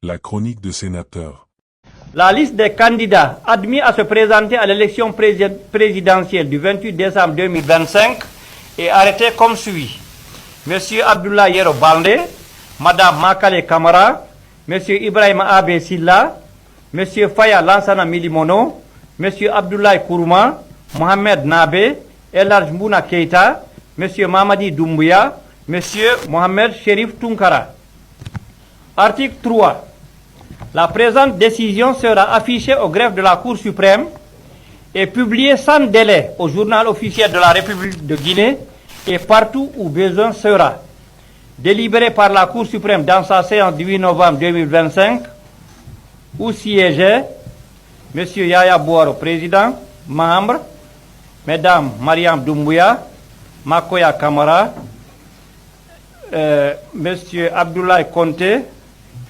La chronique de sénateur. La liste des candidats admis à se présenter à l'élection présidentielle du 28 décembre 2025 est arrêtée comme suit. Monsieur Abdoulaye Yero Baldé, Madame Makale Kamara, Monsieur Ibrahima Abe Silla, Monsieur Faya Lansana Milimono, Monsieur Abdoulaye Kourouma, Mohamed Nabe, Elarj Mbouna Keita, Monsieur Mamadi Doumbouya, Monsieur Mohamed Cherif Tunkara. Article 3. La présente décision sera affichée au greffe de la Cour suprême et publiée sans délai au journal officiel de la République de Guinée et partout où besoin sera. Délibérée par la Cour suprême dans sa séance du 8 novembre 2025, où siégeaient M. Yaya Bouaro, président, membre, Mesdames Mariam Doumbouya, Makoya Kamara, M. Abdoulaye Konté,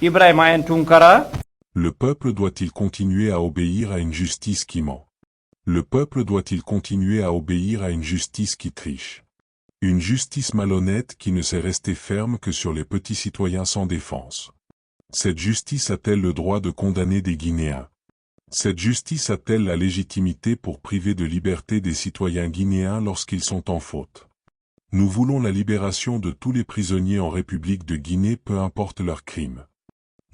Ibrahima Tunkara. Le peuple doit-il continuer à obéir à une justice qui ment? Le peuple doit-il continuer à obéir à une justice qui triche? Une justice malhonnête qui ne sait rester ferme que sur les petits citoyens sans défense. Cette justice a-t-elle le droit de condamner des Guinéens? Cette justice a-t-elle la légitimité pour priver de liberté des citoyens guinéens lorsqu'ils sont en faute? Nous voulons la libération de tous les prisonniers en République de Guinée, peu importe leurs crimes.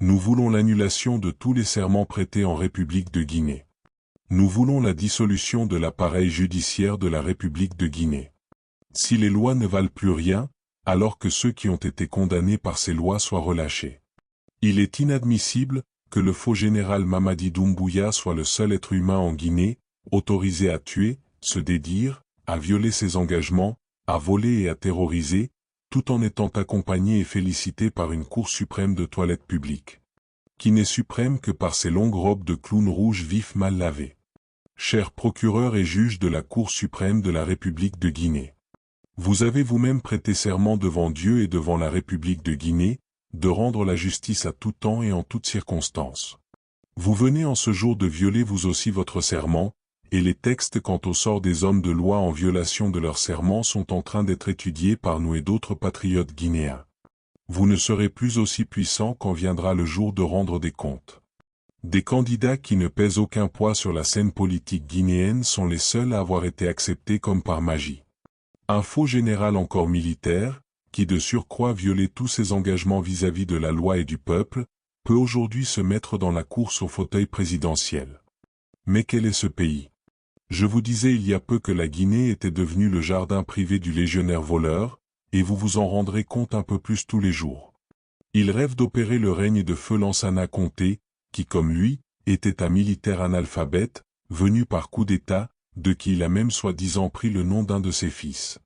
Nous voulons l'annulation de tous les serments prêtés en République de Guinée. Nous voulons la dissolution de l'appareil judiciaire de la République de Guinée. Si les lois ne valent plus rien, alors que ceux qui ont été condamnés par ces lois soient relâchés. Il est inadmissible que le faux général Mamadi Doumbouya soit le seul être humain en Guinée, autorisé à tuer, se dédire, à violer ses engagements, à voler et à terroriser, tout en étant accompagné et félicité par une Cour suprême de toilette publique, qui n'est suprême que par ses longues robes de clown rouge vif mal lavées. Chers procureurs et juges de la Cour suprême de la République de Guinée, vous avez vous-même prêté serment devant Dieu et devant la République de Guinée, de rendre la justice à tout temps et en toutes circonstances. Vous venez en ce jour de violer vous aussi votre serment, et les textes quant au sort des hommes de loi en violation de leur serment sont en train d'être étudiés par nous et d'autres patriotes guinéens. Vous ne serez plus aussi puissants quand viendra le jour de rendre des comptes. Des candidats qui ne pèsent aucun poids sur la scène politique guinéenne sont les seuls à avoir été acceptés comme par magie. Un faux général encore militaire, qui de surcroît violait tous ses engagements vis-à-vis de la loi et du peuple, peut aujourd'hui se mettre dans la course au fauteuil présidentiel. Mais quel est ce pays? Je vous disais il y a peu que la Guinée était devenue le jardin privé du légionnaire voleur, et vous vous en rendrez compte un peu plus tous les jours. Il rêve d'opérer le règne de feu Lansana Conté, qui comme lui, était un militaire analphabète, venu par coup d'État, de qui il a même soi-disant pris le nom d'un de ses fils.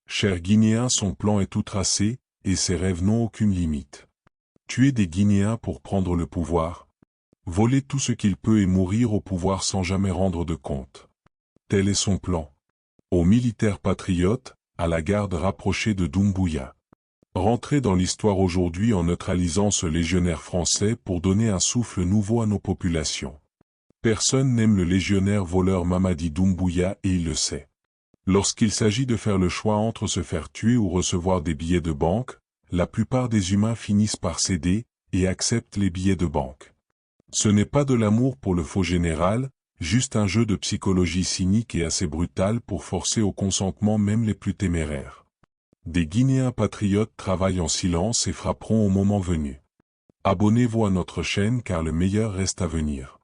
Cher Guinéen, son plan est tout tracé, et ses rêves n'ont aucune limite. Tuer des Guinéens pour prendre le pouvoir, voler tout ce qu'il peut et mourir au pouvoir sans jamais rendre de compte. Tel est son plan. Aux militaires patriotes, à la garde rapprochée de Doumbouya. Rentrer dans l'histoire aujourd'hui en neutralisant ce légionnaire français pour donner un souffle nouveau à nos populations. Personne n'aime le légionnaire voleur Mamadi Doumbouya et il le sait. Lorsqu'il s'agit de faire le choix entre se faire tuer ou recevoir des billets de banque, la plupart des humains finissent par céder et acceptent les billets de banque. Ce n'est pas de l'amour pour le faux général, juste un jeu de psychologie cynique et assez brutal pour forcer au consentement même les plus téméraires. Des Guinéens patriotes travaillent en silence et frapperont au moment venu. Abonnez-vous à notre chaîne car le meilleur reste à venir.